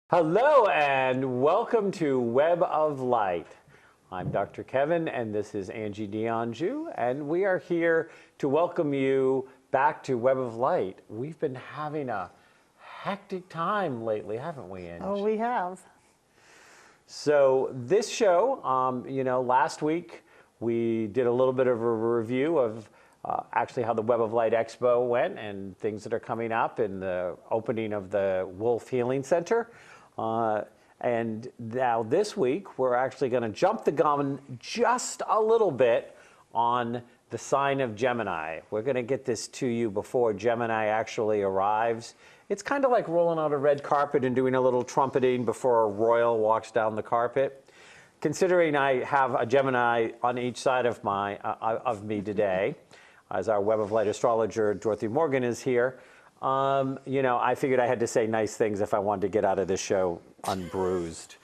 Hello and welcome to Web of Light. I'm Dr. Kevin and this is Angie and we are here to welcome you back to Web of Light. We've been having a hectic time lately, haven't we, Angie? Oh, we have. So this show, last week we did a little bit of a review of actually how the Web of Light Expo went and things that are coming up in the opening of the Wolf Healing Center. And now this week, we're actually going to jump the gun just a little bit on the sign of Gemini. We're going to get this to you before Gemini actually arrives. It's kind of like rolling out a red carpet and doing a little trumpeting before a royal walks down the carpet. Considering I have a Gemini on each side of me today, as our Web of Light astrologer, Dorothy Morgan, is here, I figured I had to say nice things if I wanted to get out of this show unbruised.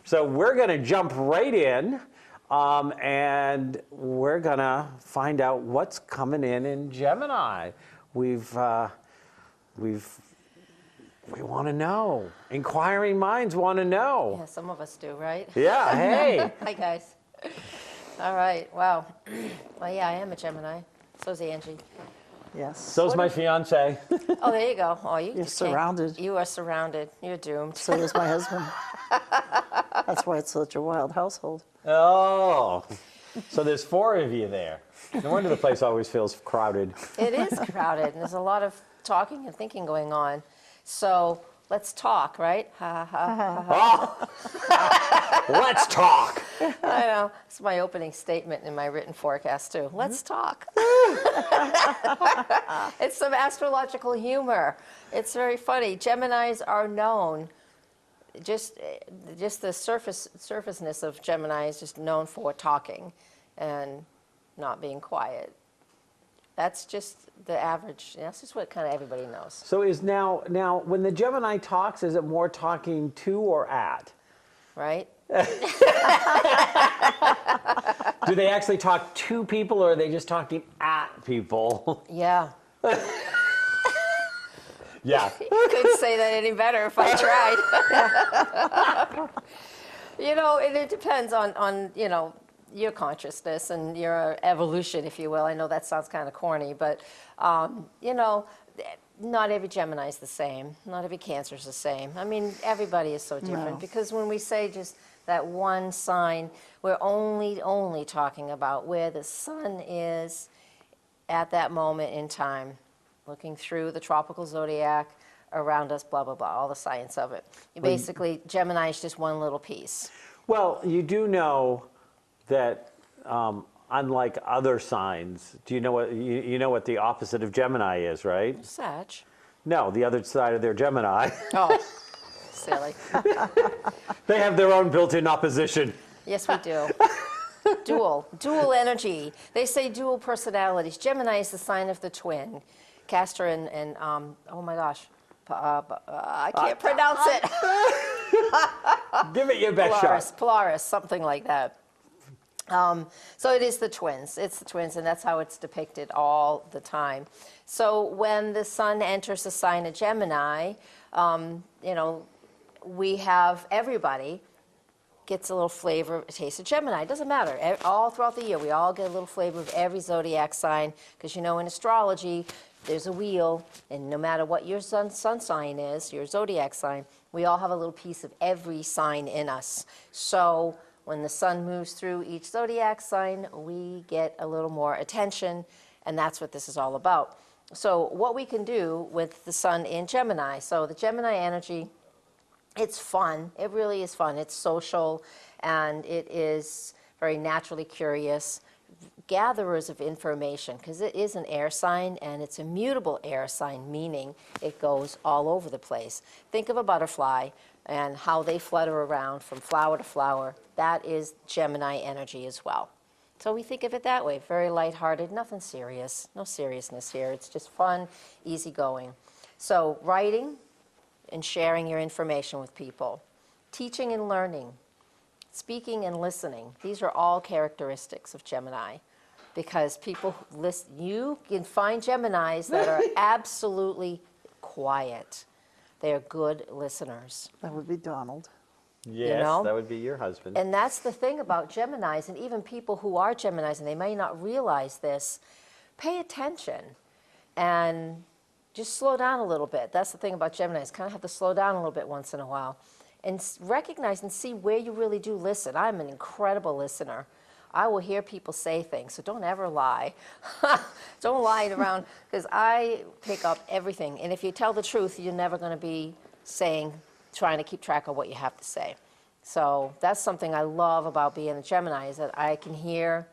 So we're going to jump right in, and we're going to find out what's coming in Gemini. We want to know. Inquiring minds want to know. Yeah, some of us do, right? Yeah, hey. Hi, guys. All right, wow. Well, yeah, I am a Gemini. So's Angie. Yes. So's my fiance. Oh, there you go. Oh, You're surrounded. You are surrounded. You're doomed. So is my husband. That's why it's such a wild household. Oh, so there's four of you there. No wonder the place always feels crowded. It is crowded, and there's a lot of talking and thinking going on. So let's talk, right? Ha, ha, ha, ha. Oh. Let's talk. I know. It's my opening statement in my written forecast, too. Let's talk. It's some astrological humor. It's very funny. Geminis are known. Just the surfaceness of Gemini is just known for talking and not being quiet. That's just the average. That's just what kind of everybody knows. So is now when the Gemini talks, is it more talking to or at? Right? Do they actually talk to people or are they just talking at people? Yeah. Yeah. You couldn't say that any better if I tried. It depends on your consciousness and your evolution, if you will. I know that sounds kind of corny, but, not every Gemini is the same. Not every Cancer is the same. I mean, everybody is so different because when we say just that one sign, we're only talking about where the sun is at that moment in time, looking through the tropical zodiac around us, blah, blah, blah, all the science of it. Basically, Gemini is just one little piece. Well, you do know that unlike other signs, do you know what you know what the opposite of Gemini is, right? Sag. No, the other side of their Gemini. Oh, silly. They have their own built-in opposition. Yes, we do. Dual energy. They say dual personalities. Gemini is the sign of the twin. Castor and oh my gosh, I can't pronounce it. Give it your best shot. Polaris, something like that. So it is the twins. It's the twins, and that's how it's depicted all the time. So when the sun enters the sign of Gemini, we have everybody gets a little flavor, a taste of Gemini. It doesn't matter. All throughout the year, we all get a little flavor of every zodiac sign, because in astrology, there's a wheel, and no matter what your sun sign is, your zodiac sign, we all have a little piece of every sign in us. So when the sun moves through each zodiac sign, we get a little more attention, and that's what this is all about. So what we can do with the sun in Gemini, so the Gemini energy, it's fun. It really is fun. It's social, and it is very naturally curious. Gatherers of information, because it is an air sign, and it's a mutable air sign, meaning it goes all over the place. Think of a butterfly and how they flutter around from flower to flower. That is Gemini energy as well. So we think of it that way, very lighthearted, nothing serious, no seriousness here. It's just fun, easygoing. So writing and sharing your information with people, teaching and learning, speaking and listening. These are all characteristics of Gemini, because people listen. You can find Geminis that are absolutely quiet. They are good listeners. That would be Donald. Yes, know? that would be your husband. And that's the thing about Geminis, and even people who are Geminis, and they may not realize this, pay attention and just slow down a little bit. That's the thing about Geminis, kind of have to slow down a little bit once in a while and recognize and see where you really do listen. I'm an incredible listener. I will hear people say things, so don't ever lie. Don't lie around, because I pick up everything. And if you tell the truth, you're never going to be trying to keep track of what you have to say. So that's something I love about being a Gemini, is that I can hear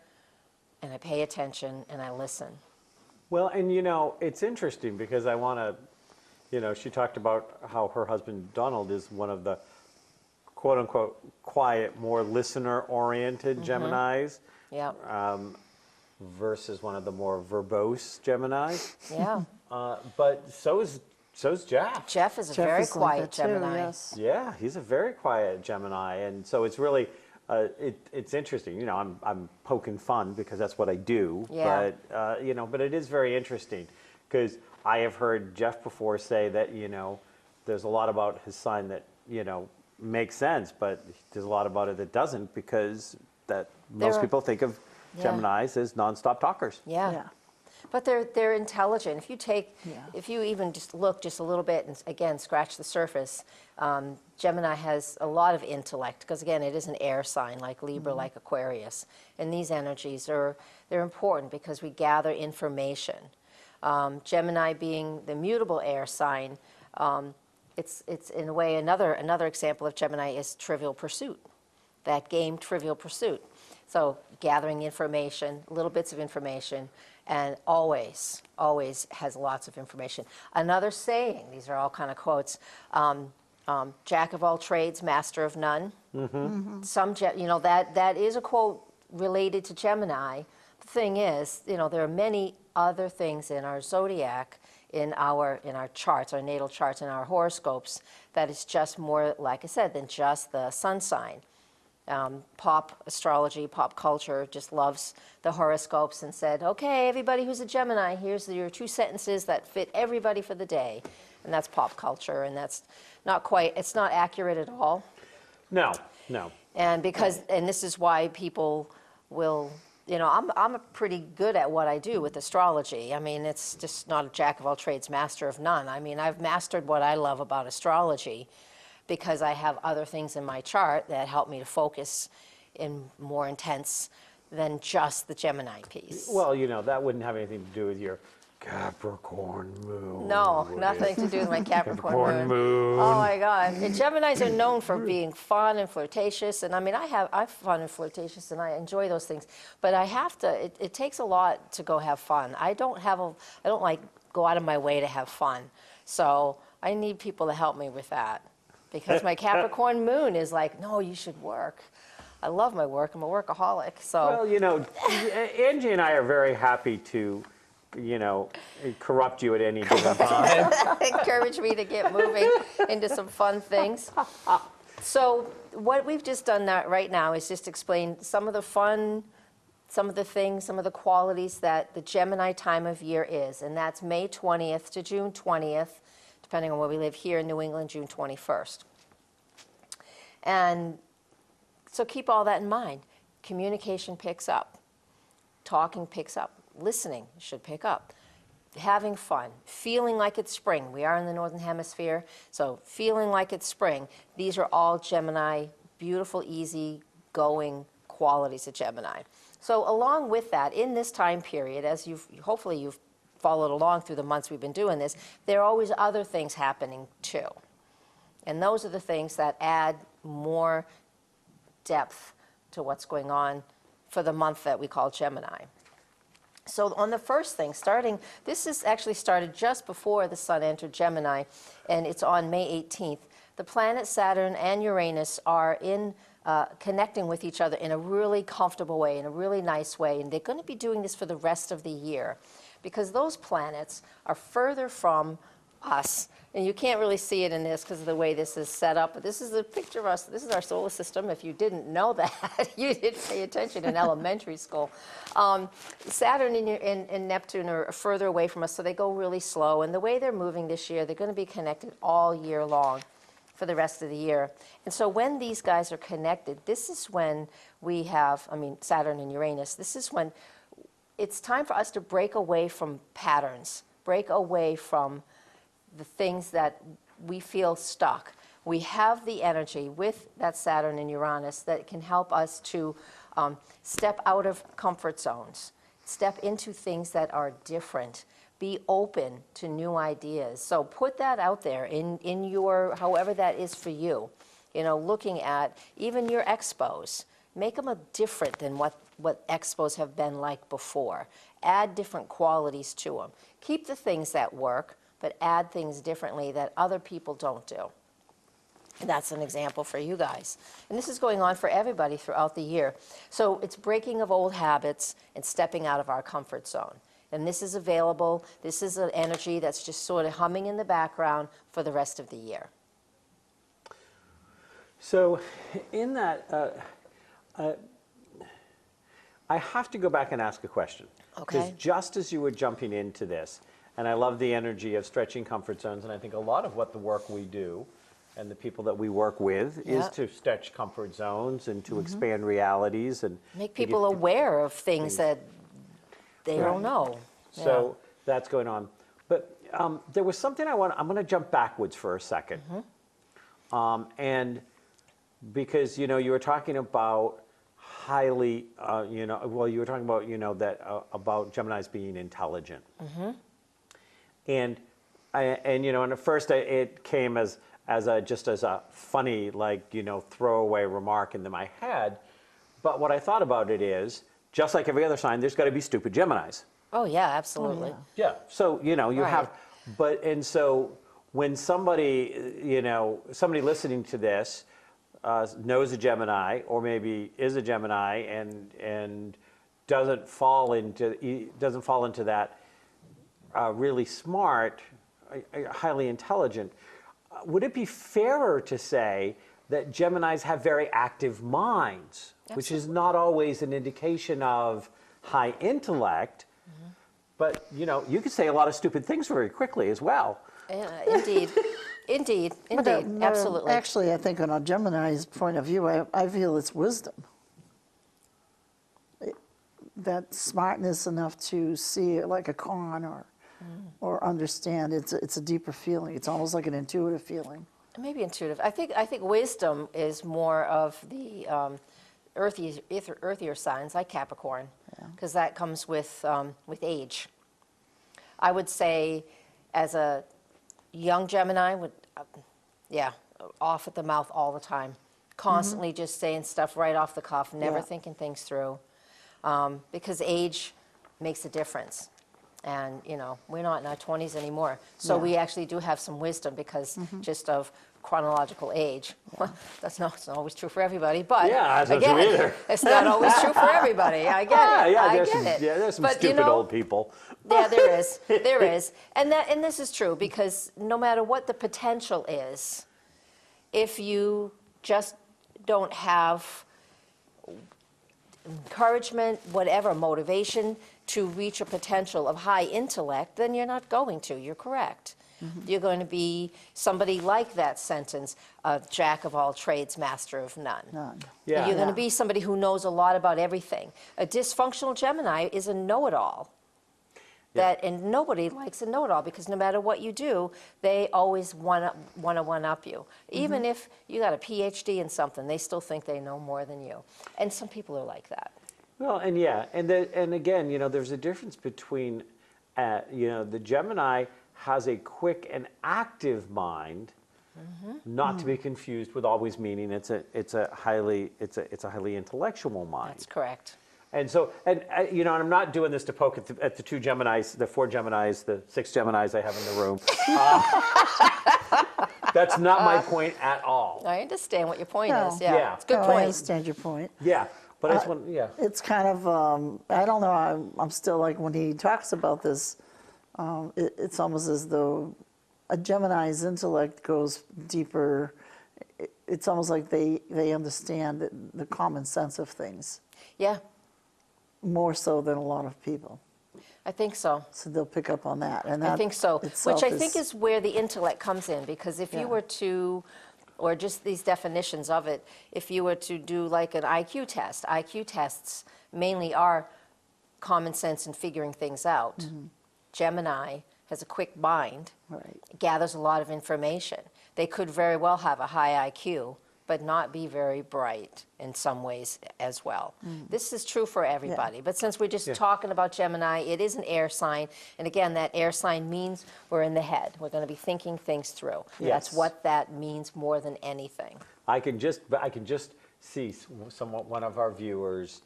and I pay attention and I listen. Well, and it's interesting because I want to, she talked about how her husband Donald is one of the quote unquote quiet, more listener oriented Geminis. Yeah. Versus one of the more verbose Geminis. Yeah. But so's Jeff. Jeff is a Jeff very is like quiet that too, Gemini. yes. Yeah, he's a very quiet Gemini, and so it's really it's interesting. I'm poking fun because that's what I do. Yeah. But but it is very interesting because I have heard Jeff before say that there's a lot about his sign that makes sense, but there's a lot about it that doesn't, because most people think of Geminis as nonstop talkers. Yeah. Yeah. But they're intelligent. Yeah. If you even just look just a little bit and again scratch the surface, Gemini has a lot of intellect, because again it is an air sign like Libra, like Aquarius, and these energies they're important because we gather information. Gemini being the mutable air sign, it's in a way another example of Gemini is Trivial Pursuit, that game Trivial Pursuit. So gathering information, little bits of information, and always has lots of information. Another saying, these are all kind of quotes, jack of all trades, master of none. Mm-hmm. That is a quote related to Gemini. The thing is, there are many other things in our zodiac, in our charts, our natal charts, and our horoscopes, that is just more, like I said, than just the sun sign. Pop astrology, pop culture just loves the horoscopes and said, okay, everybody who's a Gemini, here's your 2 sentences that fit everybody for the day. And that's pop culture, and that's it's not accurate at all. No. And this is why people will, I'm pretty good at what I do with astrology. I mean, it's just not a jack of all trades, master of none. I mean, I've mastered what I love about astrology, because I have other things in my chart that help me to focus in more intense than just the Gemini piece. Well, that wouldn't have anything to do with your Capricorn moon. No, nothing to do with my Capricorn moon. Oh my God. And Geminis are known for being fun and flirtatious, and I mean, I'm fun and flirtatious, and I enjoy those things. But I have to. It takes a lot to go have fun. I don't like go out of my way to have fun. So I need people to help me with that, because my Capricorn moon is like, no, you should work. I love my work. I'm a workaholic. So. Well, Angie and I are very happy to, corrupt you at any given time. Encourage me to get moving into some fun things. So what we've just done right now is just explain some of the fun, some of the things, some of the qualities that the Gemini time of year is, and that's May 20th to June 20th, depending on where we live here in New England, June 21st. And so keep all that in mind. Communication picks up. Talking picks up. Listening should pick up. Having fun. Feeling like it's spring. We are in the Northern Hemisphere, so feeling like it's spring. These are all Gemini, beautiful, easy going qualities of Gemini. So along with that, in this time period, as hopefully you've followed along through the months we've been doing this, there are always other things happening too. And those are the things that add more depth to what's going on for the month that we call Gemini. So on the first thing, this is actually started just before the sun entered Gemini, and it's on May 18th. The planet Saturn and Uranus are connecting with each other in a really comfortable way, in a really nice way, and they're going to be doing this for the rest of the year, because those planets are further from us. And you can't really see it in this because of the way this is set up, but this is a picture of us. This is our solar system. If you didn't know that, you didn't pay attention in elementary school. Saturn and Neptune are further away from us, so they go really slow. And the way they're moving this year, they're going to be connected all year long for the rest of the year. And so when these guys are connected, this is when we have, Saturn and Uranus, this is when it's time for us to break away from patterns, break away from the things that we feel stuck. We have the energy with that Saturn and Uranus that can help us to step out of comfort zones, step into things that are different, be open to new ideas. So put that out there in your, however that is for you. Looking at even your expos, make them different than what expos have been like before. Add different qualities to them. Keep the things that work, but add things differently that other people don't do. And that's an example for you guys. And this is going on for everybody throughout the year. So it's breaking of old habits and stepping out of our comfort zone. And this is available. This is an energy that's just sort of humming in the background for the rest of the year. So in that, I have to go back and ask a question. Okay. Because just as you were jumping into this, and I love the energy of stretching comfort zones, and I think a lot of what the work we do and the people that we work with is Yep. to stretch comfort zones and to expand realities and Make to people give- aware of things that they Right. don't know. So that's going on. But there was something I'm going to jump backwards for a second. And because, you were talking about highly, you were talking about, that about Geminis being intelligent. And at first it came as just as a funny, throwaway remark into my head. But what I thought about it is, just like every other sign, there's got to be stupid Geminis. Oh, yeah, absolutely. Yeah. So, you Right. have, and so when somebody, somebody listening to this knows a Gemini or maybe is a Gemini and doesn't fall into that really smart, highly intelligent, would it be fairer to say that Geminis have very active minds, which is not always an indication of high intellect, but you could say a lot of stupid things very quickly as well. Indeed. Indeed. Absolutely. Actually, I think on a Gemini's point of view, I feel it's wisdom. That smartness enough to see it like a con or understand. It's a deeper feeling. It's almost like an intuitive feeling. Maybe intuitive. I think wisdom is more of the earthier signs like Capricorn, because that comes with age. I would say, as a young Gemini, off at the mouth all the time, constantly just saying stuff right off the cuff, never thinking things through, because age makes a difference. And, we're not in our 20s anymore. So we actually do have some wisdom because just of chronological age. Well, it's not always true for everybody, but that's not again, true either. it's not always true for everybody. I get it. I get it. Yeah, there's some But, stupid old people. Yeah, there is. There is. And this is true because no matter what the potential is, if you just don't have encouragement, whatever, motivation to reach a potential of high intellect, then you're not going to. You're correct. You're going to be somebody like that sentence, a jack of all trades, master of none. Yeah. You're going to be somebody who knows a lot about everything. A dysfunctional Gemini is a know-it-all. And nobody likes a know-it-all because no matter what you do, they always want to one-up you. Even if you got a PhD in something, they still think they know more than you. And some people are like that. Well, and again, there's a difference between, the Gemini has a quick and active mind, not to be confused with always meaning it's a highly intellectual mind. That's correct. And so, and I'm not doing this to poke at the two Geminis, the four Geminis, the six Geminis I have in the room. That's not my point at all. I understand what your point No. is. Yeah, it's a good I point. understand your point. Yeah, but I just want, It's kind of, I don't know, I'm still like, when he talks about this, it's almost as though a Gemini's intellect goes deeper. It's almost like they understand the common sense of things Yeah, more so than a lot of people. I think so. So they'll pick up on that. And that I think so, itself which I think is where the intellect comes in, because if Yeah. you were to, or just these definitions of it, if you were to do like an IQ test, IQ tests mainly are common sense and figuring things out. Gemini has a quick mind, right. gathers a lot of information. They could very well have a high IQ, but not be very bright in some ways as well. This is true for everybody, but since we're just talking about Gemini, it is an air sign, and again, that air sign means we're in the head. We're going to be thinking things through. Yes. That's what that means more than anything. I can just see one of our viewers,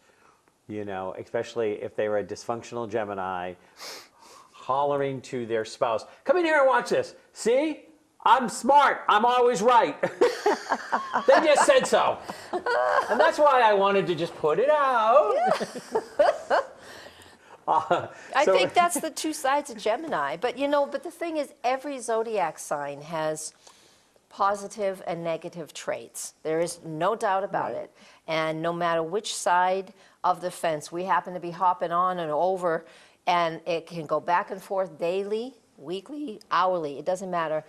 you know, especially if they were a dysfunctional Gemini, hollering to their spouse, "Come in here and watch this. See? I'm smart. I'm always right." They just said so. And that's why I wanted to just put it out. I think that's the two sides of Gemini. But you know, but the thing is, every zodiac sign has positive and negative traits. There is no doubt about it. And no matter which side of the fence we happen to be hopping on and over, and it can go back and forth daily, weekly, hourly, it doesn't matter.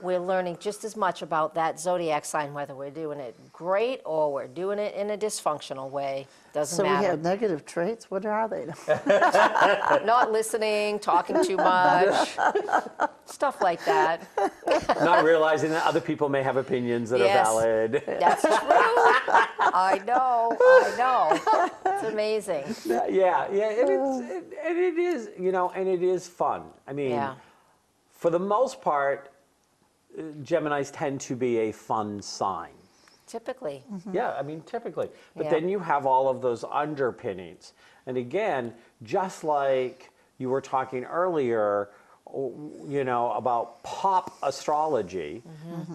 We're learning just as much about that zodiac sign, whether we're doing it great or we're doing it in a dysfunctional way. Doesn't So matter. we have negative traits. What are they? Not listening, talking too much, stuff like that. Not realizing that other people may have opinions that Yes. are valid. That's true. I know. It's amazing. Yeah, and it is, you know, and it is fun. I mean, Yeah. for the most part, Geminis tend to be a fun sign. Typically. Yeah, I mean, typically. But Yeah. then you have all of those underpinnings. And again, just like you were talking earlier, you know, about pop astrology,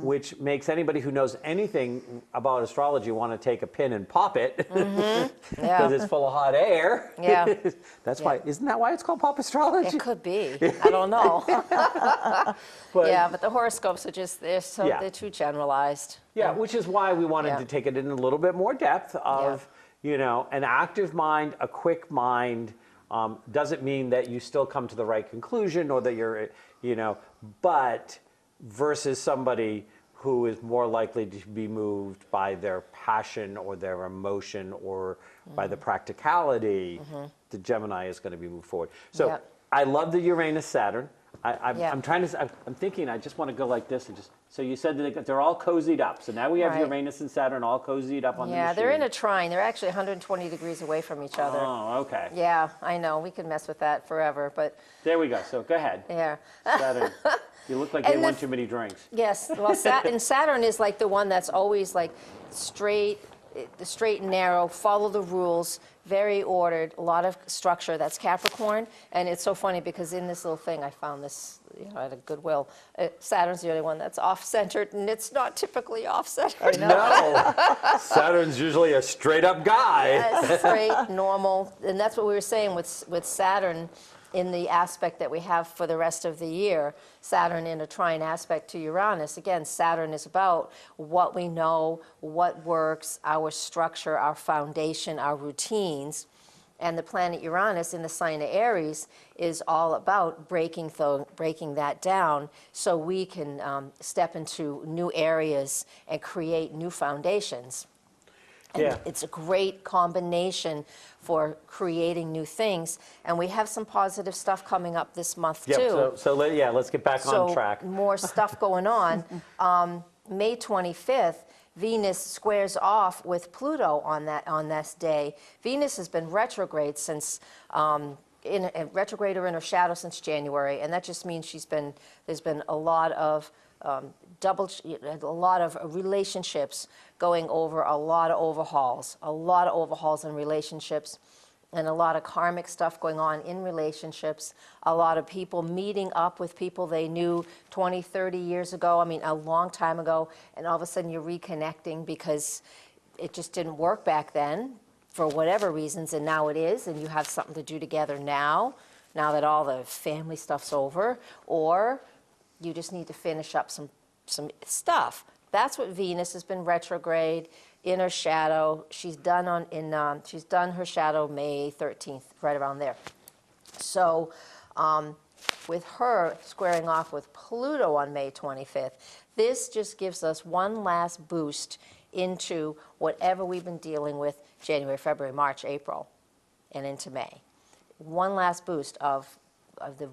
which makes anybody who knows anything about astrology want to take a pin and pop it because Yeah. it's full of hot air. Yeah. That's why, isn't that why it's called pop astrology? It could be. I don't know. But, Yeah, but the horoscopes are just, they're too generalized. Yeah, which is why we wanted Yeah. to take it in a little bit more depth of, you know, an active mind, a quick mind, doesn't mean that you still come to the right conclusion or that you're, you know, but versus somebody who is more likely to be moved by their passion or their emotion or by the practicality, the Gemini is going to be moved forward. So Yep. I love the Uranus Saturn. Yeah. I'm thinking, I just want to go like this and just, so you said that they're all cozied up. So now we have Right. Uranus and Saturn all cozied up on the Yeah, machine. they're in a trine. They're actually 120 degrees away from each other. Oh, okay. Yeah, I know. We could mess with that forever, but There we go. So go ahead. yeah. Saturn. You look like you And won the- too many drinks. Yes, well, and Saturn is like the one that's always like straight, the straight and narrow, follow the rules, very ordered, a lot of structure. That's Capricorn, and it's so funny because in this little thing I found this, you know, at a Goodwill. Saturn's the only one that's off-centered, and it's not typically off-centered. No. Saturn's usually a straight up guy. It's straight, normal, and that's what we were saying with Saturn in the aspect that we have for the rest of the year. Saturn in a trine aspect to Uranus. Again, Saturn is about what we know, what works, our structure, our foundation, our routines. And the planet Uranus in the sign of Aries is all about breaking that down so we can step into new areas and create new foundations. And Yeah. it's a great combination for creating new things. And we have some positive stuff coming up this month, Yep. too. Let's get back on track. More stuff going on. May 25th, Venus squares off with Pluto on this day. Venus has been retrograde since in retrograde or in her shadow since January, and that just means there's been a lot of a lot of relationships going over, a lot of overhauls in relationships, and a lot of karmic stuff going on in relationships, a lot of people meeting up with people they knew 20, 30 years ago, I mean, a long time ago, and all of a sudden you're reconnecting because it just didn't work back then for whatever reasons, and now it is, and you have something to do together now that all the family stuff's over, or You just need to finish up some stuff. That's what Venus has been retrograde in her shadow. She's done her shadow May 13th, right around there. So with her squaring off with Pluto on May 25th, this just gives us one last boost into whatever we've been dealing with January, February, March, April, and into May. One last boost of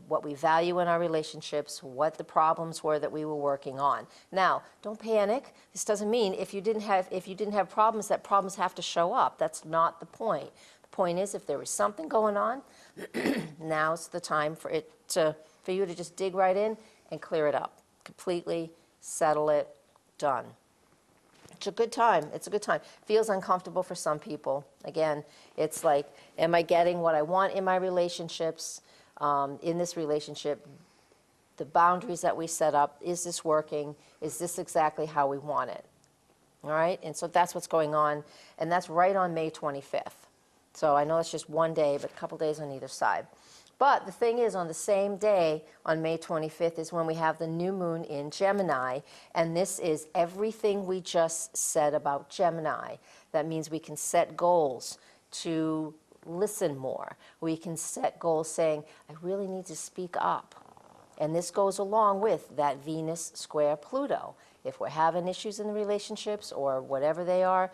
what we value in our relationships, what the problems were that we were working on. Now, don't panic. This doesn't mean if you didn't have problems, that problems have to show up. That's not the point. The point is, if there was something going on, now's the time for you to just dig right in and clear it up completely, settle it, done. It's a good time. It's a good time. Feels uncomfortable for some people. Again, it's like, am I getting what I want in my relationships? In this relationship, the boundaries that we set up, is this working? Is this exactly how we want it? All right? And so that's what's going on, and that's right on May 25th. So I know it's just one day, but a couple days on either side. But the thing is, on the same day, on May 25th, is when we have the new moon in Gemini, and this is everything we just said about Gemini. That means we can set goals to listen more. We can set goals saying, I really need to speak up. And this goes along with that Venus square Pluto. If we're having issues in the relationships or whatever they are,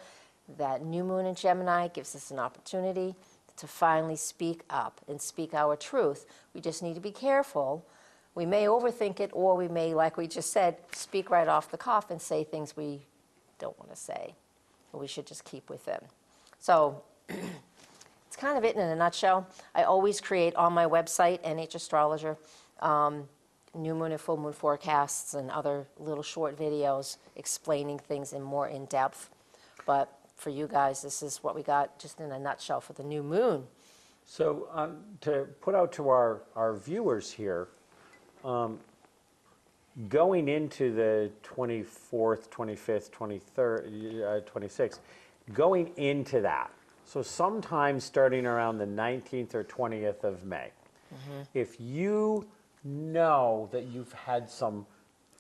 that new moon in Gemini gives us an opportunity to finally speak up and speak our truth. We just need to be careful. We may overthink it, or we may, like we just said, speak right off the cuff and say things we don't want to say. We should just keep within. So it's kind of it in a nutshell. I always create on my website, NH Astrologer, new moon and full moon forecasts and other little short videos explaining things more in depth. But for you guys, this is what we got just in a nutshell for the new moon. So to put out to our viewers here, going into the 24th, 25th, 23rd, 26th, going into that, so sometime starting around the 19th or 20th of May, if you know that you've had some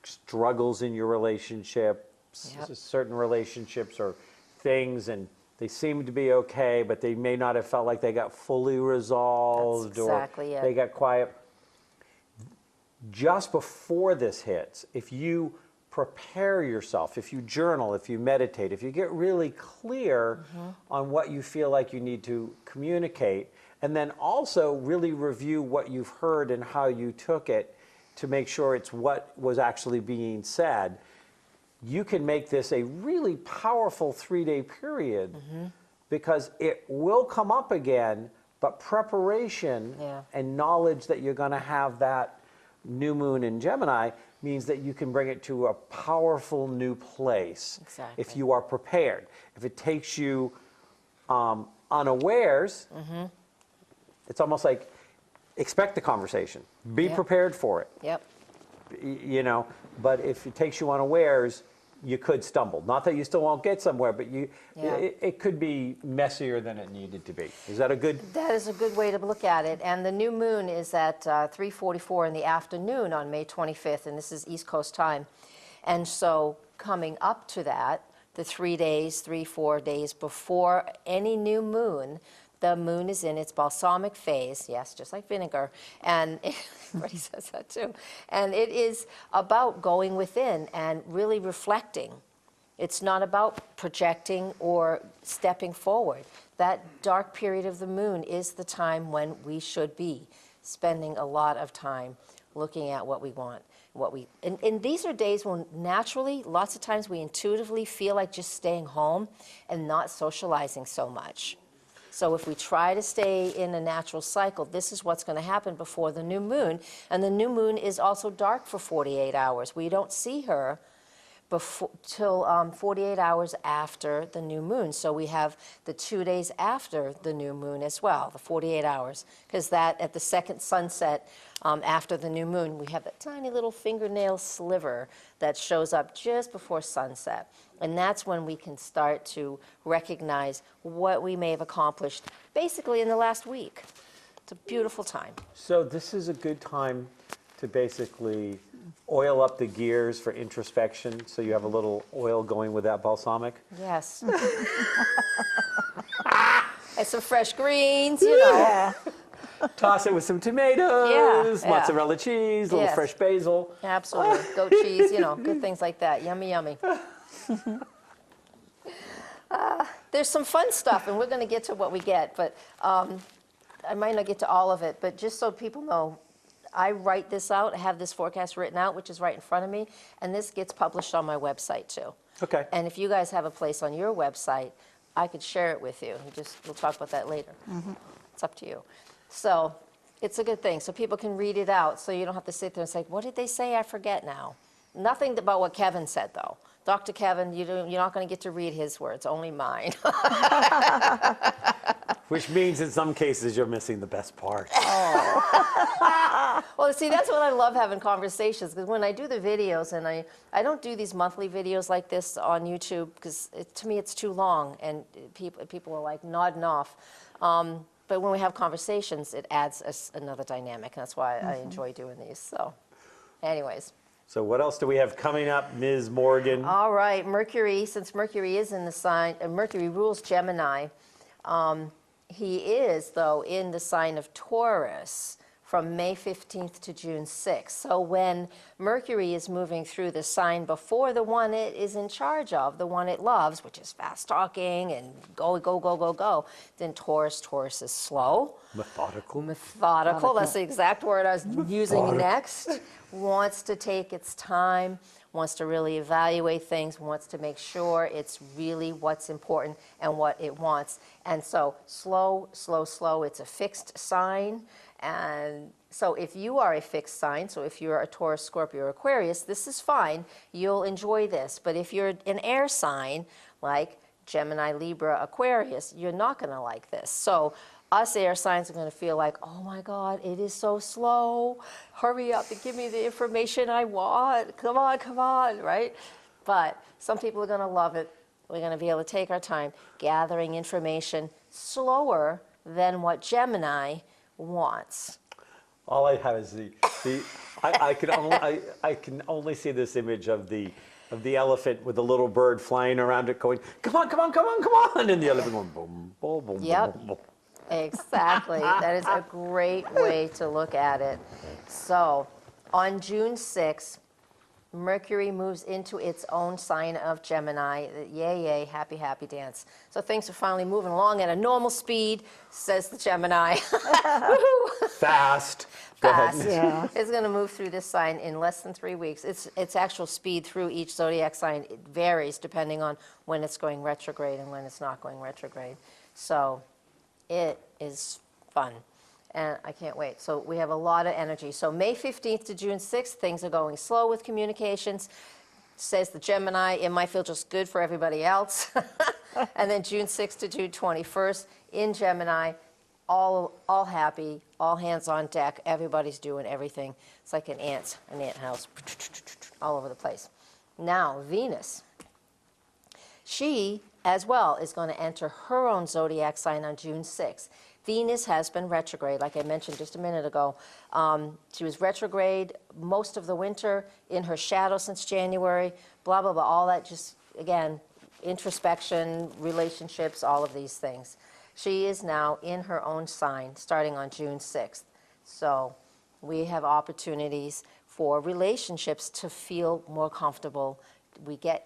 struggles in your relationship, certain relationships or things, and they seem to be okay, but they may not have felt like they got fully resolved. That's exactly or they got quiet. Just before this hits, if you prepare yourself, if you journal, if you meditate, if you get really clear on what you feel like you need to communicate, and then also really review what you've heard and how you took it to make sure it's what was actually being said, you can make this a really powerful 3-day period because it will come up again, but preparation and knowledge that you're going to have that new moon in Gemini means that you can bring it to a powerful new place if you are prepared. If it takes you unawares, it's almost like expect the conversation. Be prepared for it. You know, but if it takes you unawares, you could stumble. Not that you still won't get somewhere, but it could be messier than it needed to be. Is that a good? That is a good way to look at it. And the new moon is at 3:44 in the afternoon on May 25th, and this is East Coast time. And so coming up to that, the 4 days before any new moon, the moon is in its balsamic phase, yes, just like vinegar, and everybody says that too. And it is about going within and really reflecting. It's not about projecting or stepping forward. That dark period of the moon is the time when we should be spending a lot of time looking at what we want. And these are days when naturally, lots of times we intuitively feel like just staying home and not socializing so much. So if we try to stay in a natural cycle, this is what's going to happen before the new moon. And the new moon is also dark for 48 hours. We don't see her till 48 hours after the new moon. So we have the 2 days after the new moon as well, the 48 hours. Because that, at the second sunset after the new moon, we have that tiny little fingernail sliver that shows up just before sunset. And that's when we can start to recognize what we may have accomplished basically in the last week. It's a beautiful time. So this is a good time to basically oil up the gears for introspection, so you have a little oil going with that balsamic. Yes. And some fresh greens, you know. Yeah. Toss it with some tomatoes, Yeah, yeah. mozzarella cheese, a little Yes. fresh basil. Absolutely. Goat cheese, you know, good things like that. Yummy, yummy. There's some fun stuff, and we're going to get to what we get, but I might not get to all of it, but just so people know, I write this out, I have this forecast written out, which is right in front of me, and this gets published on my website too. Okay. And if you guys have a place on your website, I could share it with you. We'll talk about that later. It's up to you. So it's a good thing. So people can read it out, so you don't have to sit there and say, what did they say? I forget now. Nothing about what Kevin said, though. Dr. Kevin, you're not going to get to read his words, only mine. Which means in some cases you're missing the best part. Well, see, that's what I love having conversations, because when I do the videos, and I don't do these monthly videos like this on YouTube, because to me it's too long, and people are like nodding off. But when we have conversations, it adds another dynamic, and that's why I enjoy doing these. So, anyways. So what else do we have coming up, Ms. Morgan? All right, Mercury, since Mercury is in the sign, Mercury rules Gemini. He is, though, in the sign of Taurus from May 15th to June 6th. So when Mercury is moving through the sign before the one it is in charge of, the one it loves, which is fast talking and go, go, go, go, go, then Taurus is slow. Methodical. Methodical, that's the exact word I was using next. Wants to take its time, wants to really evaluate things, wants to make sure it's really what's important and what it wants. And so slow, slow, slow, it's a fixed sign. And so if you are a fixed sign, so if you're a Taurus, Scorpio, or Aquarius, this is fine. You'll enjoy this. But if you're an air sign, like Gemini, Libra, Aquarius, you're not going to like this. So us air signs are going to feel like, oh my God, it is so slow. Hurry up and give me the information I want. Come on, right? But some people are going to love it. We're going to be able to take our time gathering information slower than what Gemini wants. All I have is I can only see this image of the elephant with the little bird flying around it going, come on, come on, come on, come on, and the elephant going boom, boom, boom, Yep. boom, boom. Exactly. That is a great way to look at it. So on June 6th, Mercury moves into its own sign of Gemini. Yay, yay, happy, happy dance. So things are finally moving along at a normal speed, says the Gemini. Fast. Go ahead. Fast. Yeah. It's going to move through this sign in less than 3 weeks. Its actual speed through each zodiac sign, it varies depending on when it's going retrograde and when it's not going retrograde. So it is fun, and I can't wait. So we have a lot of energy. So May 15th to June 6th, things are going slow with communications. Says the Gemini, it might feel just good for everybody else. And then June 6th to June 21st, in Gemini, all happy, all hands on deck. Everybody's doing everything. It's like an ant house, all over the place. Now, Venus. She, as well, is going to enter her own zodiac sign on June 6th. Venus has been retrograde, like I mentioned just a minute ago. She was retrograde most of the winter, in her shadow since January, blah, blah, blah, all that just, again, introspection, relationships, all of these things. She is now in her own sign starting on June 6th. So we have opportunities for relationships to feel more comfortable. We get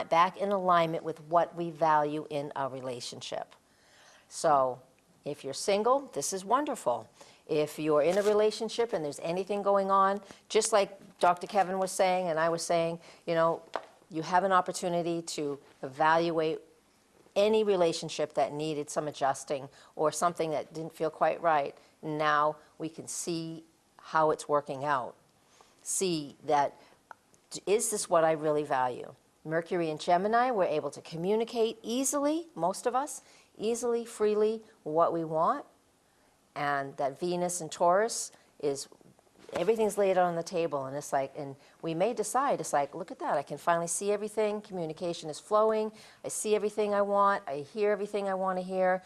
back in alignment with what we value in a relationship. So if you're single, this is wonderful. If you're in a relationship and there's anything going on, just like Dr. Kevin was saying and I was saying, you have an opportunity to evaluate any relationship that needed some adjusting or something that didn't feel quite right. Now we can see how it's working out. See that, is this what I really value? Mercury and Gemini, we're able to communicate easily, most of us, easily, freely, what we want. And that Venus and Taurus is, everything's laid out on the table, and it's like, and we may decide, it's like, look at that, I can finally see everything, communication is flowing, I see everything I want, I hear everything I want to hear.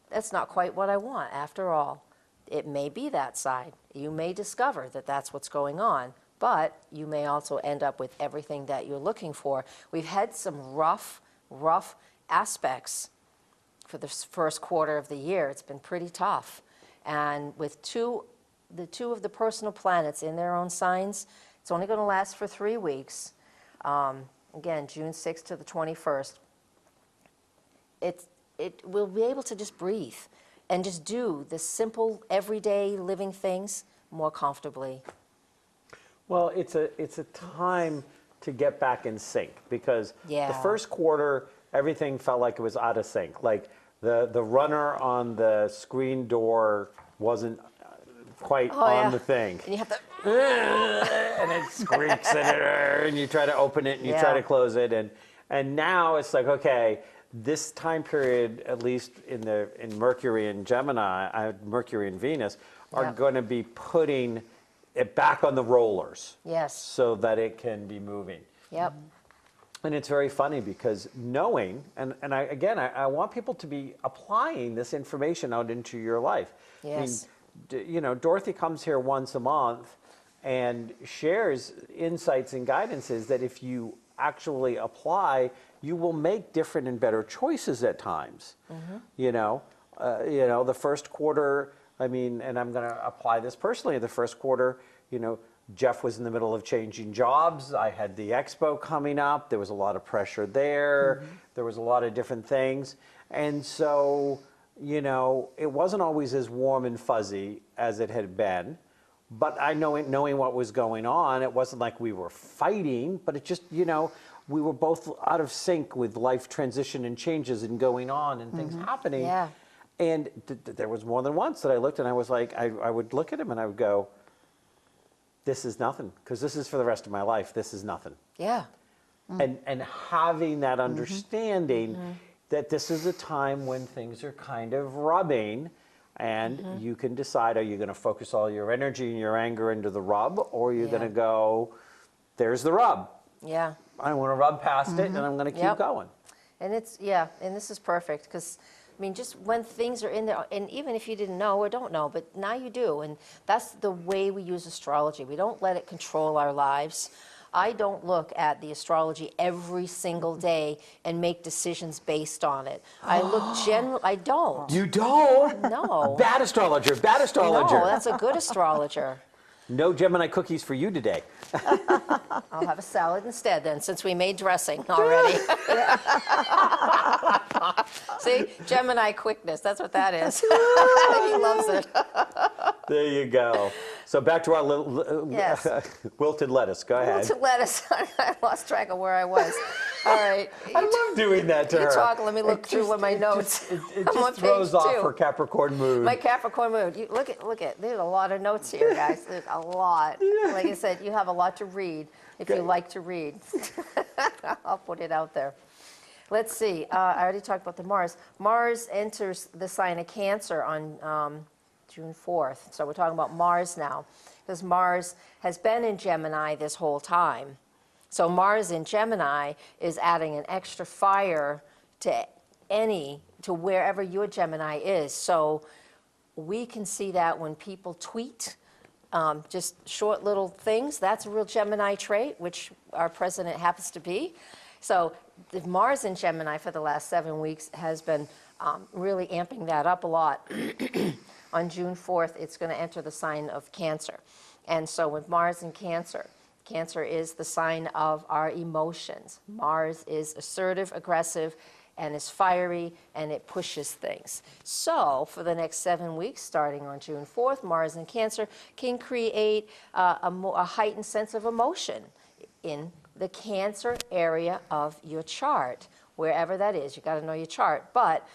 That's not quite what I want, after all. It may be that side. You may discover that that's what's going on, but you may also end up with everything that you're looking for. We've had some rough aspects for the first quarter of the year. It's been pretty tough. And with the two of the personal planets in their own signs, it's only going to last for 3 weeks. Again, June 6th to the 21st. It will be able to just breathe and just do the simple, everyday living things more comfortably. Well, it's a time to get back in sync, because Yeah. the first quarter, everything felt like it was out of sync. Like the runner on the screen door wasn't quite on the thing. And you have to, And it squeaks and you try to open it and you try to close it, and now it's like, okay, this time period, at least in Mercury and Gemini, Mercury and Venus, are going to be putting it back on the rollers. Yes. So that it can be moving. Yep. And it's very funny because knowing, and I want people to be applying this information out into your life. Yes. I mean, Dorothy comes here once a month and shares insights and guidances that if you actually apply, you will make different and better choices at times. The first quarter, I mean, and I'm going to apply this personally, the first quarter, Jeff was in the middle of changing jobs. I had the expo coming up. There was a lot of pressure there. There was a lot of different things. And so, it wasn't always as warm and fuzzy as it had been. But knowing what was going on, it wasn't like we were fighting, but it just, we were both out of sync with life transition and changes and going on and things happening. Yeah. And there was more than once that I looked and I was like, I would look at him and I would go, this is nothing, because this is for the rest of my life. This is nothing. Yeah. And having that understanding that this is a time when things are kind of rubbing, and you can decide, are you going to focus all your energy and your anger into the rub, or are you going to go, there's the rub. Yeah. I want to rub past it, and I'm going to keep going. And and this is perfect, because I mean, just when things are in there, and even if you didn't know or don't know, but now you do, and that's the way we use astrology. We don't let it control our lives. I don't look at the astrology every single day and make decisions based on it. I look I don't. You don't? No. Bad astrologer, bad astrologer. No, that's a good astrologer. No Gemini cookies for you today. I'll have a salad instead then, since we made dressing already. See, Gemini quickness, that's what that is. He loves it. There you go. So back to our Yes. wilted lettuce. Go ahead. Wilted lettuce. I lost track of where I was. All right. I love doing that to her. You talk, let me look through my notes. It I'm on just throws page off 2. her Capricorn mood. My Capricorn mood. Look at. There's a lot of notes here, guys. There's a lot. Like I said, you have a lot to read if you like to read. I'll put it out there. Let's see. I already talked about the Mars. Mars enters the sign of Cancer on June 4th. So we're talking about Mars now, because Mars has been in Gemini this whole time. So Mars in Gemini is adding an extra fire to wherever your Gemini is. So we can see that when people tweet just short little things. That's a real Gemini trait, which our president happens to be. So the Mars in Gemini for the last 7 weeks has been really amping that up a lot. On June 4th, it's going to enter the sign of Cancer. And so with Mars in Cancer, Cancer is the sign of our emotions. Mars is assertive, aggressive, and is fiery, and it pushes things. So for the next 7 weeks, starting on June 4th, Mars in Cancer can create a heightened sense of emotion in the Cancer area of your chart, wherever that is. You got to know your chart. But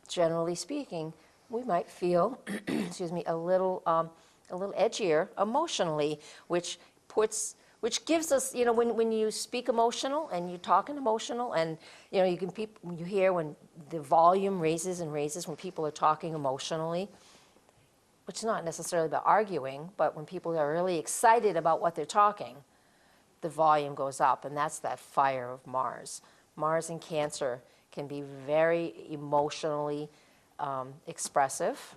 generally speaking, we might feel, excuse me, a little edgier emotionally, which gives us, when you speak emotional and you're talking emotional, and you hear when the volume raises and raises when people are talking emotionally, which is not necessarily about arguing, but when people are really excited about what they're talking, the volume goes up, and that's that fire of Mars. Mars in Cancer can be very emotionally expressive.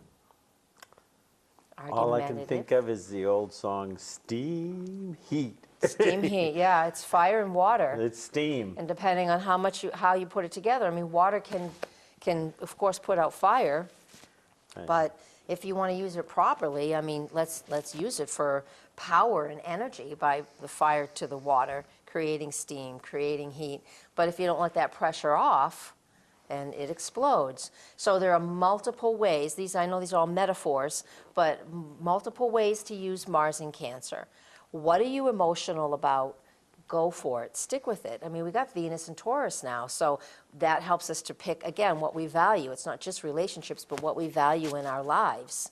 All I can argumentative. think of is the old song, Steam Heat. Steam heat, yeah, it's fire and water. It's steam. And depending on how you put it together, I mean, water can of course put out fire, but if you want to use it properly, I mean, let's use it for power and energy by the fire to the water, creating steam, creating heat. But if you don't let that pressure off, and it explodes. So there are multiple ways. I know these are all metaphors, but multiple ways to use Mars in Cancer. What are you emotional about? Go for it. Stick with it. I mean, we got Venus and Taurus now, so that helps us to pick, again, what we value. It's not just relationships, but what we value in our lives.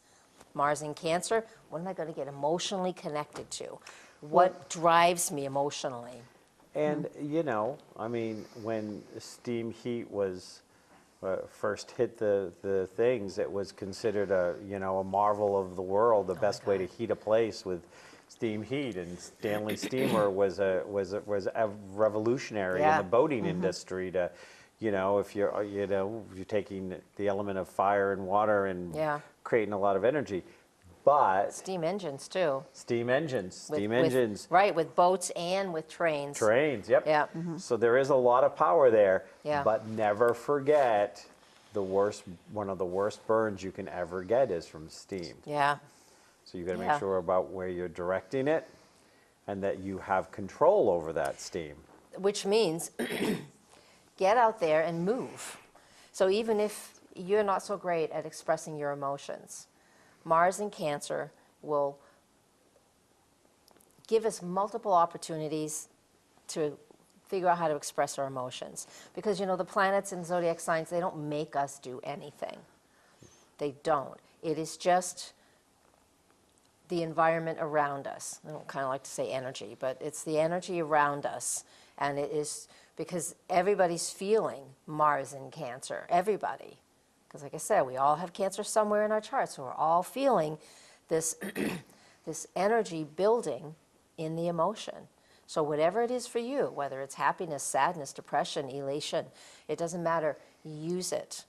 Mars in Cancer, what am I going to get emotionally connected to? What drives me emotionally? And, I mean, when steam heat was first hit the things, it was considered a marvel of the world, the best way to heat a place with steam heat. And Stanley Steamer was a revolutionary in the boating industry to, if you're taking the element of fire and water and creating a lot of energy. But steam engines too. Steam engines. Right, with boats and with trains. Trains, yep. Yeah. So there is a lot of power there. Yeah. But never forget, one of the worst burns you can ever get is from steam. Yeah. So you got to make sure about where you're directing it, and that you have control over that steam. Which means get out there and move. So even if you're not so great at expressing your emotions, Mars in Cancer will give us multiple opportunities to figure out how to express our emotions. Because, the planets and zodiac signs, they don't make us do anything. They don't. It is just the environment around us. I don't kind of like to say energy, but it's the energy around us. And it is because everybody's feeling Mars in Cancer. Everybody. Because like I said, we all have Cancer somewhere in our chart, so we're all feeling this, this energy building in the emotion. So whatever it is for you, whether it's happiness, sadness, depression, elation, it doesn't matter, use it.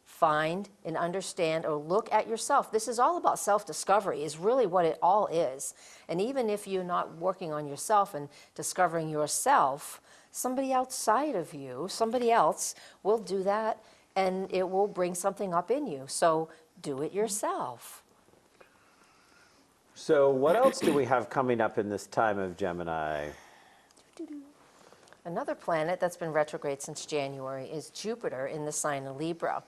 Find and understand or look at yourself. This is all about self-discovery, is really what it all is. And even if you're not working on yourself and discovering yourself, somebody outside of you, somebody else will do that, and it will bring something up in you. So do it yourself. So what else do we have coming up in this time of Gemini? Another planet that's been retrograde since January is Jupiter in the sign of Libra.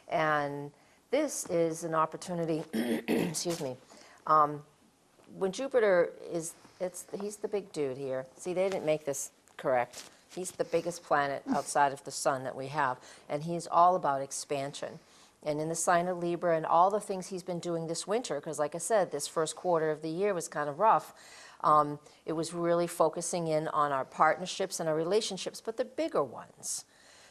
And this is an opportunity, excuse me, when Jupiter he's the big dude here. See, they didn't make this correct. He's the biggest planet outside of the sun that we have, and he's all about expansion. And in the sign of Libra and all the things he's been doing this winter, because like I said, this first quarter of the year was kind of rough. It was really focusing in on our partnerships and our relationships, but the bigger ones.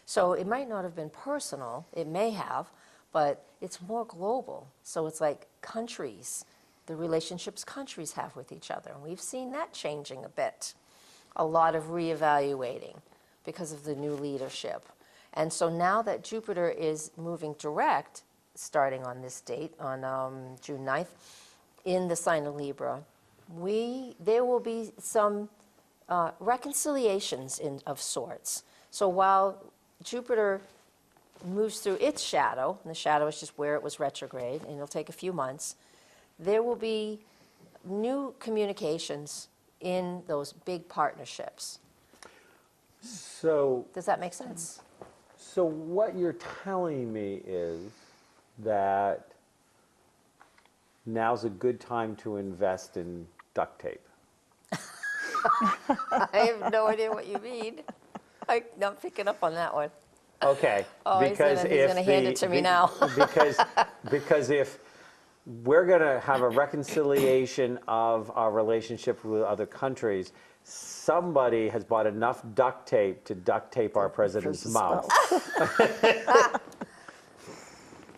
So it might not have been personal, it may have, but it's more global. So it's like countries, the relationships countries have with each other. And we've seen that changing a bit. A lot of reevaluating because of the new leadership. And so now that Jupiter is moving direct, starting on this date, on June 9th, in the sign of Libra, there will be some reconciliations of sorts. So while Jupiter moves through its shadow, and the shadow is just where it was retrograde, and it'll take a few months, there will be new communications in those big partnerships. So Does that make sense? So what you're telling me is that now's a good time to invest in duct tape. I have no idea what you mean. I'm not picking up on that one. Okay, Oh, because he's going to hand it to me now. because if we're going to have a reconciliation of our relationship with other countries, somebody has bought enough duct tape to duct tape our president's mouth.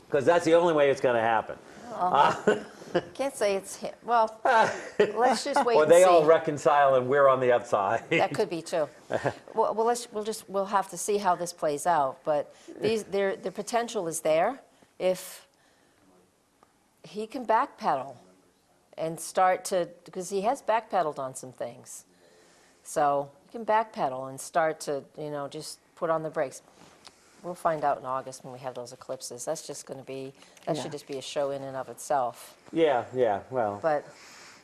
Because that's the only way it's going to happen. Can't say it's him. Well, let's just wait Or and see. they all reconcile and we're on the outside. That could be too. We'll have to see how this plays out. But the potential is there if he can backpedal and start to, because he has backpedaled on some things. So you can backpedal and start to, just put on the brakes. We'll find out in August when we have those eclipses. That's just going to be, that Yeah. should just be a show in and of itself. Yeah, well, But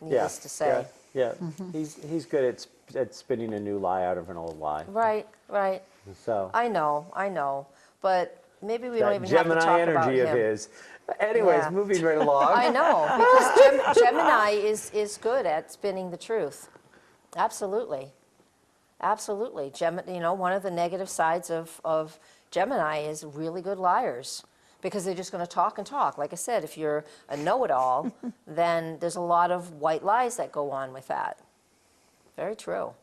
needless to say. yeah. He's good at spinning a new lie out of an old lie. Right. So I know. But maybe we don't that even have to Gemini talk about energy of him. his. Anyways, Yeah. moving right along. I know, because Gemini is good at spinning the truth. Absolutely. One of the negative sides of Gemini is really good liars, because they're just going to talk and talk. Like I said, if you're a know-it-all, then there's a lot of white lies that go on with that. Very true.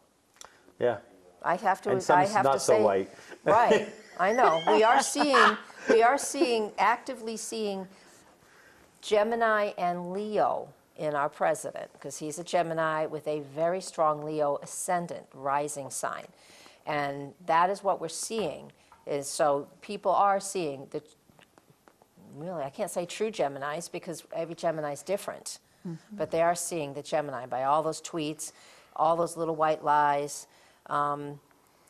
Yeah. I have to. And some I have not to so say, white. Right. I know. Actively seeing Gemini and Leo in our president, because he's a Gemini with a very strong Leo ascendant rising sign. And that is what we're seeing. Is so people are seeing the, really, I can't say true Geminis because every Gemini is different. But they are seeing the Gemini by all those tweets, all those little white lies.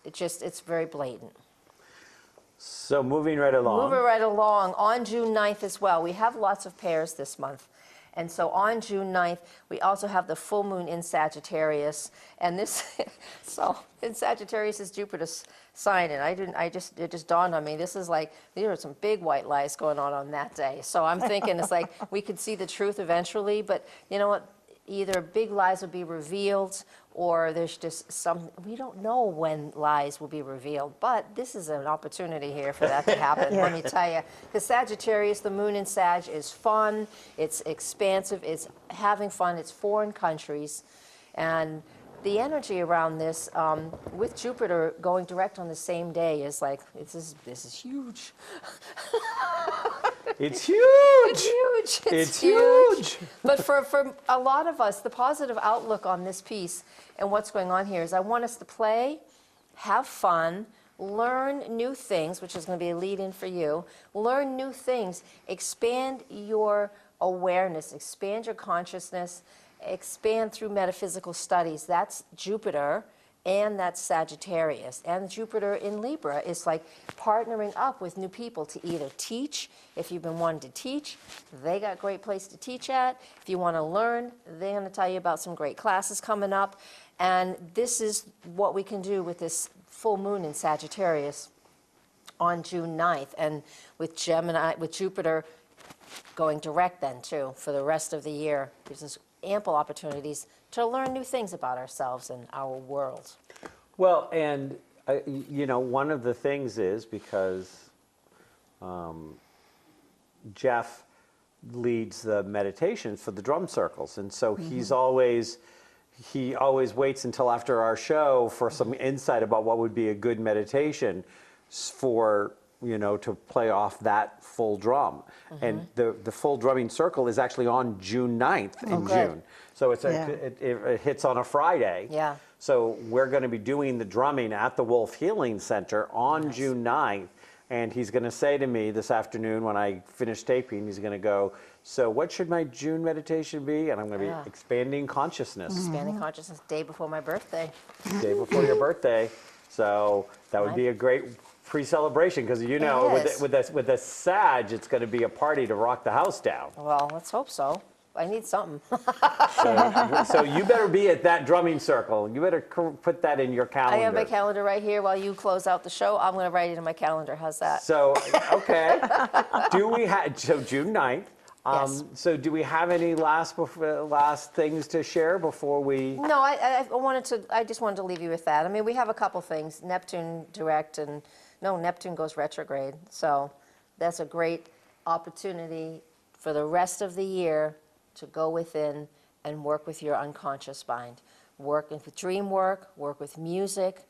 It's very blatant. So moving right along. Moving right along, on June 9th as well, we have lots of pairs this month. And so on June 9th, we also have the full moon in Sagittarius. And this, so in Sagittarius is Jupiter's sign. And it just dawned on me, this is like, there are some big white lies going on that day. So I'm thinking it's like, we could see the truth eventually, but you know what? Either big lies will be revealed, or there's just we don't know when lies will be revealed, but this is an opportunity here for that to happen, let me tell you. Because Sagittarius, the moon in Sag, is fun, it's expansive, it's having fun, it's foreign countries, and the energy around this, with Jupiter going direct on the same day, is like, this is huge. It's huge. It's huge. It's huge. But for a lot of us, the positive outlook on this piece and what's going on here is I want us to play, have fun, learn new things, which is going to be a lead-in for you. Learn new things. Expand your awareness. Expand your consciousness. Expand through metaphysical studies. That's Jupiter. And that's Sagittarius. And Jupiter in Libra is like partnering up with new people to either teach, if you've been wanting to teach, they got a great place to teach at. If you want to learn, they're going to tell you about some great classes coming up. And this is what we can do with this full moon in Sagittarius on June 9th. And with Jupiter going direct then too for the rest of the year, gives us ample opportunities to learn new things about ourselves and our world. Well, and one of the things is because Jeff leads the meditations for the drum circles, and so he always waits until after our show for some insight about what would be a good meditation for to play off that full drum. And the full drumming circle is actually on June 9th in June. So it hits on a Friday. Yeah. So we're going to be doing the drumming at the Wolf Healing Center on June 9th. And he's going to say to me this afternoon when I finish taping, he's going to go, so what should my June meditation be? And I'm going to be expanding consciousness. Expanding consciousness, day before my birthday. Day before your birthday. So that would be a great pre-celebration because with the Sag, it's going to be a party to rock the house down. Well, let's hope so. I need something. So you better be at that drumming circle. You better put that in your calendar. I have my calendar right here. While you close out the show, I'm going to write it in my calendar. How's that? So, okay. So June 9th. Yes. So do we have any last things to share before we? No, I just wanted to leave you with that. I mean, we have a couple things. Neptune direct Neptune goes retrograde. So that's a great opportunity for the rest of the year to go within and work with your unconscious mind. Work with dream work with music,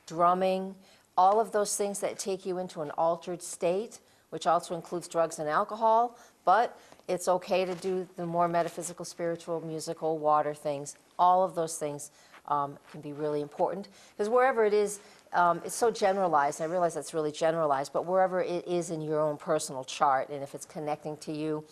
drumming, all of those things that take you into an altered state, which also includes drugs and alcohol, but it's okay to do the more metaphysical, spiritual, musical, water things. All of those things can be really important, because wherever it is, it's so generalized, and I realize that's really generalized, but wherever it is in your own personal chart, and if it's connecting to you,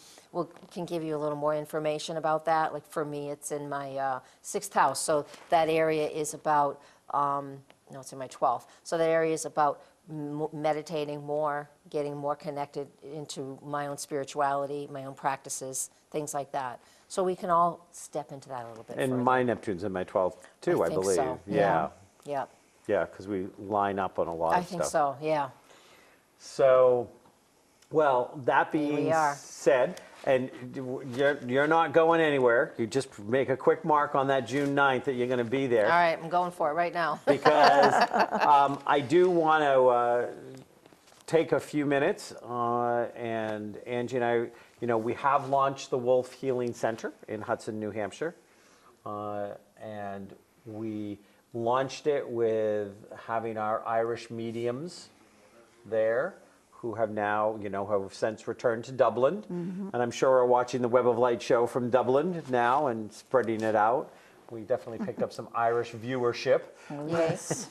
can give you a little more information about that. Like for me, it's in my 6th house, so that area is about, no, it's in my 12th, so that area is about meditating more, getting more connected into my own spirituality, my own practices, things like that. So we can all step into that a little bit And further. my Neptune's in my 12th too, I think believe. so. Yeah. Yeah, Yeah, because we line up on a lot I of think stuff. so, yeah. So, well, that Here we being are. said, and you're not going anywhere. You just make a quick mark on that June 9th that you're going to be there. All right, I'm going for it right now. Because I do want to take a few minutes, and Angie and I, we have launched the Wolf Healing Center in Hudson, New Hampshire, and we launched it with having our Irish mediums there, who have now, have since returned to Dublin, and I'm sure are watching the Web of Light show from Dublin now and spreading it out. We definitely picked up some Irish viewership. Yes.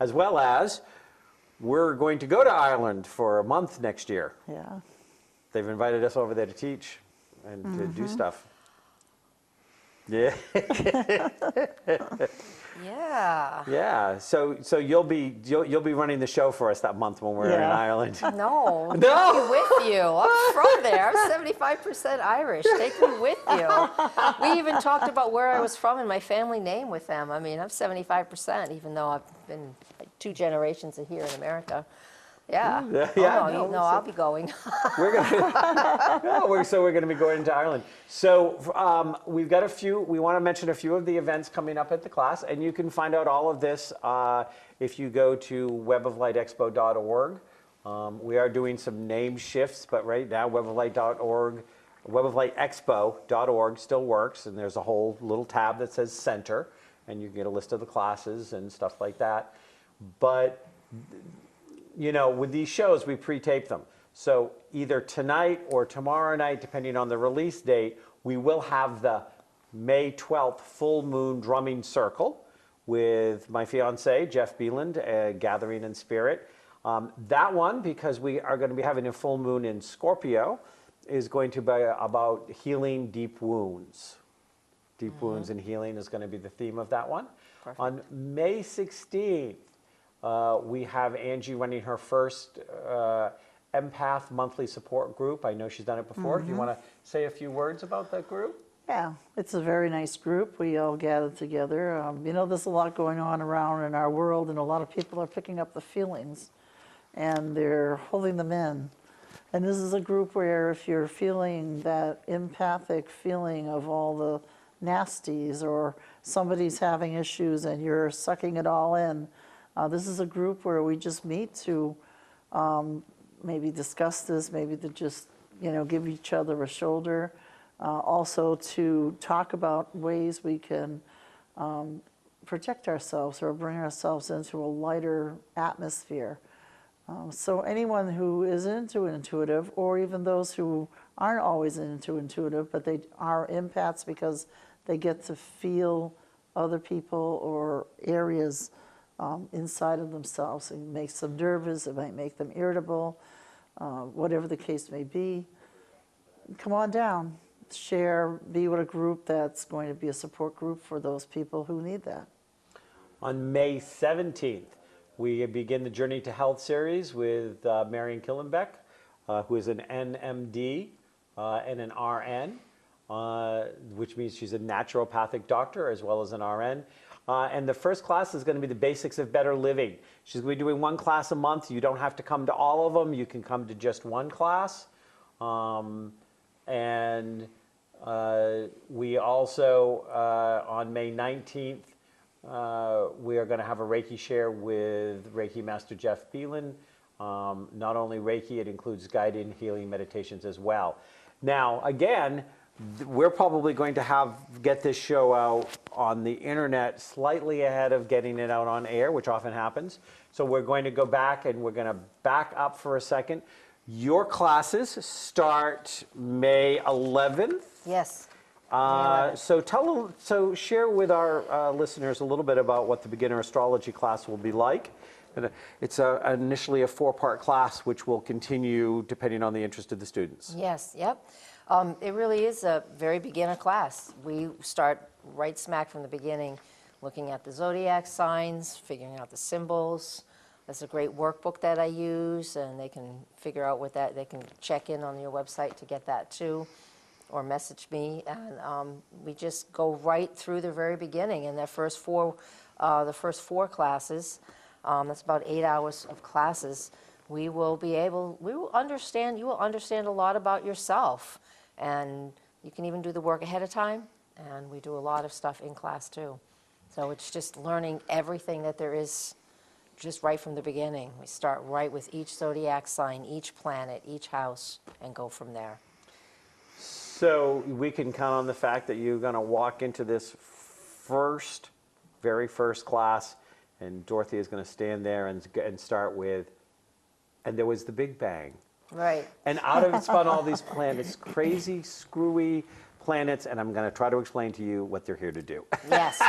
As well as, we're going to go to Ireland for a month next year. Yeah. They've invited us over there to teach and to do stuff. Yeah. Yeah. Yeah. So you'll be running the show for us that month when we're in Yeah. Ireland. No, No. take me with you. I'm from there. I'm 75% Irish. Take me with you. We even talked about where I was from and my family name with them. I mean, I'm 75%, even though I've been like 2 generations here in America. Yeah. I'll be going. We're gonna, so we're going to be going to Ireland. So we've got a few. We want to mention a few of the events coming up at the class, and you can find out all of this if you go to weboflightexpo.org. We are doing some name shifts, but right now weboflight.org, weboflightexpo.org still works, and there's a whole little tab that says Center, and you can get a list of the classes and stuff like that. But with these shows, we pre-tape them. So either tonight or tomorrow night, depending on the release date, we will have the May 12th full moon drumming circle with my fiance, Jeff Beeland, Gathering in Spirit. That one, because we are going to be having a full moon in Scorpio, is going to be about healing deep wounds. Deep wounds and healing is going to be the theme of that one. Perfect. On May 16th, we have Angie running her first empath monthly support group. I know she's done it before. Do you want to say a few words about that group? Yeah, it's a very nice group. We all gather together. There's a lot going on around in our world, and a lot of people are picking up the feelings, and they're holding them in. And this is a group where if you're feeling that empathic feeling of all the nasties, or somebody's having issues and you're sucking it all in, this is a group where we just meet to maybe discuss this, maybe to just, give each other a shoulder. Also to talk about ways we can protect ourselves or bring ourselves into a lighter atmosphere. So anyone who is into intuitive, or even those who aren't always into intuitive, but they are empaths because they get to feel other people or areas inside of themselves. It makes them nervous, it might make them irritable, whatever the case may be. Come on down, share, be with a group that's going to be a support group for those people who need that. On May 17th, we begin the Journey to Health series with Marion Killenbeck, who is an NMD and an RN, which means she's a naturopathic doctor as well as an RN. And the first class is going to be the basics of better living. She's going to be doing one class a month. You don't have to come to all of them. You can come to just one class. We also, on May 19th, we are going to have a Reiki share with Reiki Master Jeff Beeland. Not only Reiki, it includes guided healing meditations as well. Now, again, we're probably going to get this show out on the internet slightly ahead of getting it out on air, which often happens. So we're going to go back and we're going to back up for a second. Your classes start May 11th. Yes. So share with our listeners a little bit about what the beginner astrology class will be like. And it's initially a 4-part class, which will continue depending on the interest of the students. Yes, yep. It really is a very beginner class. We start right smack from the beginning, looking at the zodiac signs, figuring out the symbols. There's a great workbook that I use, and they can figure out what that, they can check in on your website to get that too, or message me. And we just go right through the very beginning. And the first four classes, that's about 8 hours of classes, we will understand, you will understand a lot about yourself. And you can even do the work ahead of time, and we do a lot of stuff in class too. So it's just learning everything that there is just right from the beginning. We start right with each zodiac sign, each planet, each house, and go from there. So we can count on the fact that you're going to walk into this very first class, and Dorothy is going to stand there and start with, and there was the Big Bang. Right. And out of it spun all these planets, crazy, screwy planets, and I'm going to try to explain to you what they're here to do. Yes.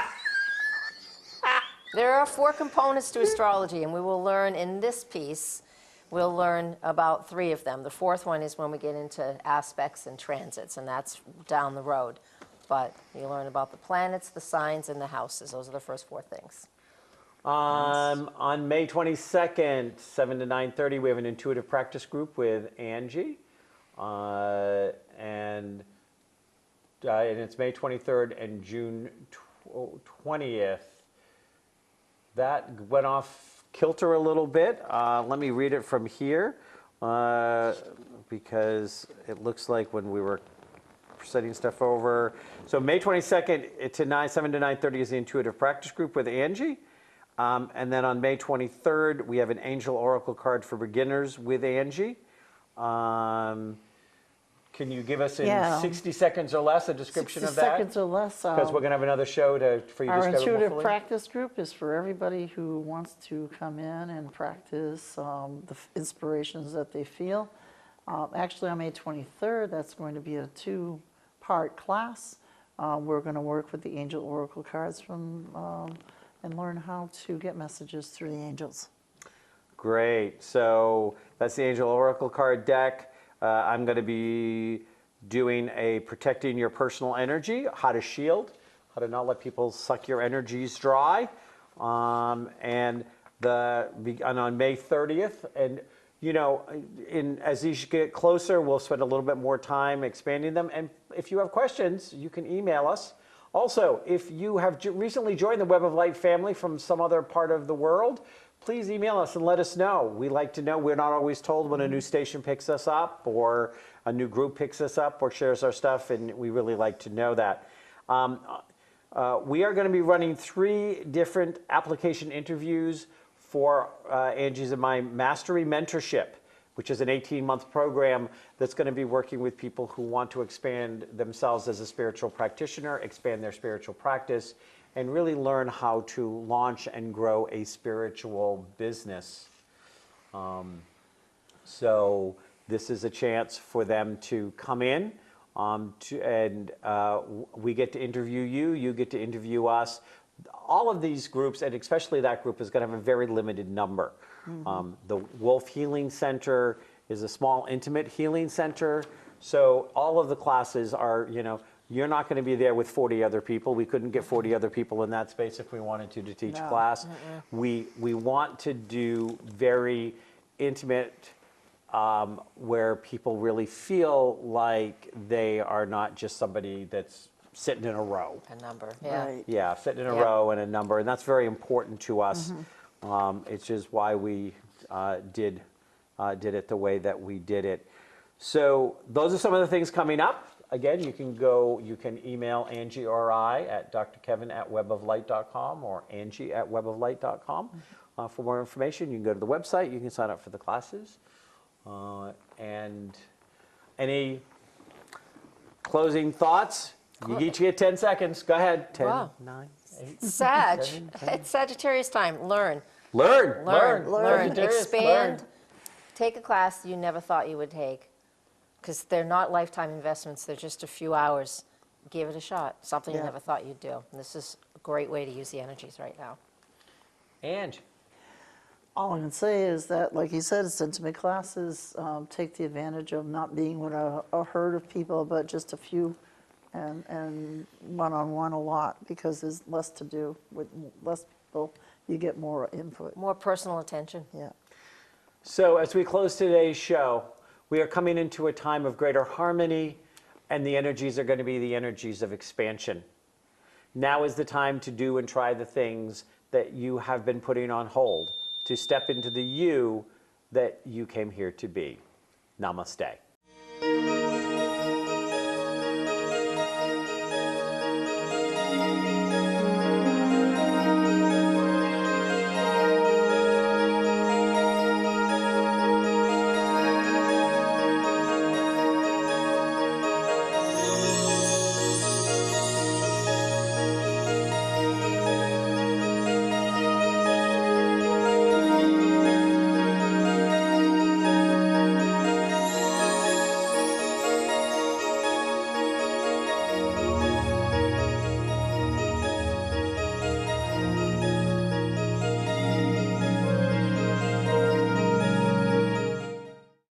There are 4 components to astrology, and we will learn in this piece, we'll learn about 3 of them. The 4th one is when we get into aspects and transits, and that's down the road. But you learn about the planets, the signs, and the houses. Those are the first 4 things. On May 22nd, 7 to 9:30, we have an intuitive practice group with Angie. And it's May 23rd and June 20th. That went off kilter a little bit. Let me read it from here because it looks like when we were setting stuff over. So May 22nd to 7 to 9:30 is the intuitive practice group with Angie. And then on May 23rd, we have an angel oracle card for beginners with Angie. Can you give us in 60 seconds or less a description of that? 60 seconds or less. Because we're going to have another show for you to Our schedule intuitive fully. practice group is for everybody who wants to come in and practice the inspirations that they feel. Actually, on May 23rd, that's going to be a 2-part class. We're going to work with the angel oracle cards and learn how to get messages through the angels. Great. So that's the angel oracle card deck. I'm going to be doing a protecting your personal energy, how to shield, how to not let people suck your energies dry. And on May 30th, and you know, as these get closer, we'll spend a little bit more time expanding them. And if you have questions, you can email us. Also, if you have recently joined the Web of Light family from some other part of the world, please email us and let us know. We like to know. We're not always told when a new station picks us up or a new group picks us up or shares our stuff, and we really like to know that. We are going to be running 3 different application interviews for Angie's and my Mastery Mentorship, which is an 18-month program that's going to be working with people who want to expand themselves as a spiritual practitioner, expand their spiritual practice, and really learn how to launch and grow a spiritual business. So this is a chance for them to come in, we get to interview you, you get to interview us. All of these groups, and especially that group, is going to have a very limited number. Mm-hmm. The Wolf Healing Center is a small, intimate healing center. So all of the classes are, you're not going to be there with 40 other people. We couldn't get 40 other people in that space if we wanted to teach class. Mm-mm. We want to do very intimate, where people really feel like they are not just somebody that's sitting in a row. A number, yeah. Right. Yeah, sitting in a row and a number, and that's very important to us. Mm-hmm. It's just why we did it the way that we did it. So those are some of the things coming up. Again, you can email Angie or I at drkevin@weboflight.com or Angie@weboflight.com. For more information, you can go to the website, you can sign up for the classes. And any closing thoughts? You each get 10 seconds. Go ahead. 10, Wow. 9, 8, Sag. 7, 10. It's Sagittarius time. Learn. Learn. Sagittarius, Expand. learn. Take a class you never thought you would take, because they're not lifetime investments. They're just a few hours. give it a shot. Something you Yeah. never thought you'd do. And this is a great way to use the energies right now. Ange. All I can say is that, like he said, it's intimate classes. Take the advantage of not being with a herd of people, but just a few, and one-on-one a lot, because there's less to do. With less people, you get more input. More personal attention. Yeah. So as we close today's show, we are coming into a time of greater harmony, and the energies are going to be the energies of expansion. Now is the time to do and try the things that you have been putting on hold, to step into the you that you came here to be. Namaste.